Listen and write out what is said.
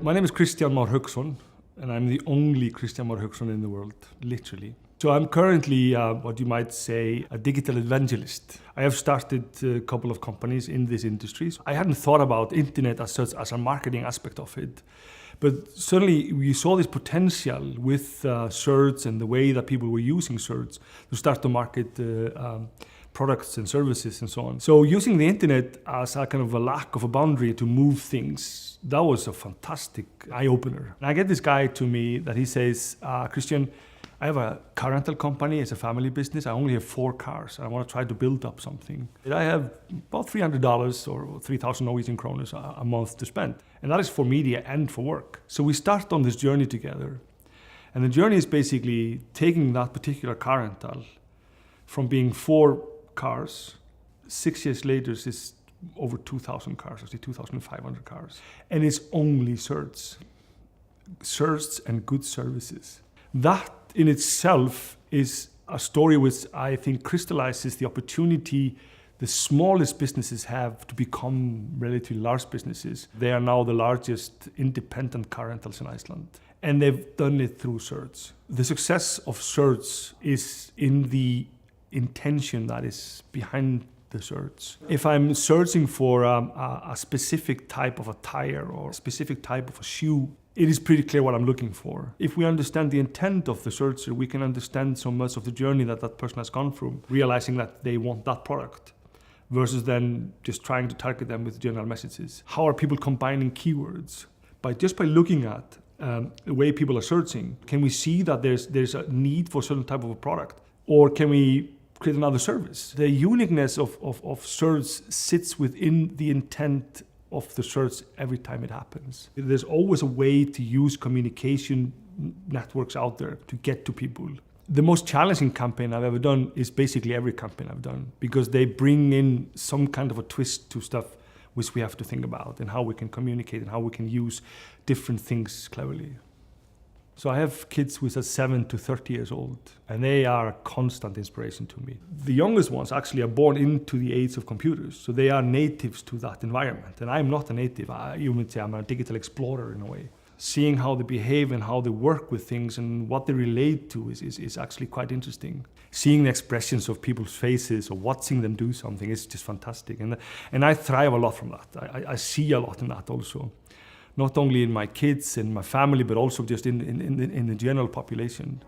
My name is Kristjan Mar Hauksson, and I'm the only Kristjan Mar Hauksson in the world, literally. So I'm currently, what you might say, a digital evangelist. I have started a couple of companies in this industry. I hadn't thought about internet as such as a marketing aspect of it. But certainly we saw this potential with search and the way that people were using search to start to market products and services and so on. So using the internet as a kind of a lack of a boundary to move things, that was a fantastic eye-opener. And I get this guy to me that he says, Kristjan, I have a car rental company, it's a family business, I only have 4 cars, and I want to try to build up something. I have about $300 or 3,000 Norwegian kroners a month to spend. And that is for media and for work. So we start on this journey together. And the journey is basically taking that particular car rental from being 4 cars, 6 years later it's over 2,000 cars, actually 2,500 cars. And it's only search and good services. That in itself is a story which I think crystallizes the opportunity the smallest businesses have to become relatively large businesses. They are now the largest independent car rentals in Iceland. And they've done it through search. The success of search is in the intention that is behind the search. If I'm searching for a specific type of a tire or a specific type of a shoe, it is pretty clear what I'm looking for. If we understand the intent of the searcher, we can understand so much of the journey that that person has gone through, realizing that they want that product, versus then just trying to target them with general messages. How are people combining keywords? Just by looking at the way people are searching, can we see that there's a need for a certain type of a product? Or can we create another service? The uniqueness of search sits within the intent of the search every time it happens. There's always a way to use communication networks out there to get to people. The most challenging campaign I've ever done is basically every campaign I've done, because they bring in some kind of a twist to stuff which we have to think about and how we can communicate and how we can use different things cleverly. So I have kids who are 7 to 30 years old, and they are a constant inspiration to me. The youngest ones actually are born into the age of computers, so they are natives to that environment. And I'm not a native. You would say I'm a digital explorer in a way. Seeing how they behave and how they work with things and what they relate to is actually quite interesting. Seeing the expressions of people's faces or watching them do something is just fantastic. And I thrive a lot from that. I see a lot in that also. Not only in my kids and my family, but also just in the general population.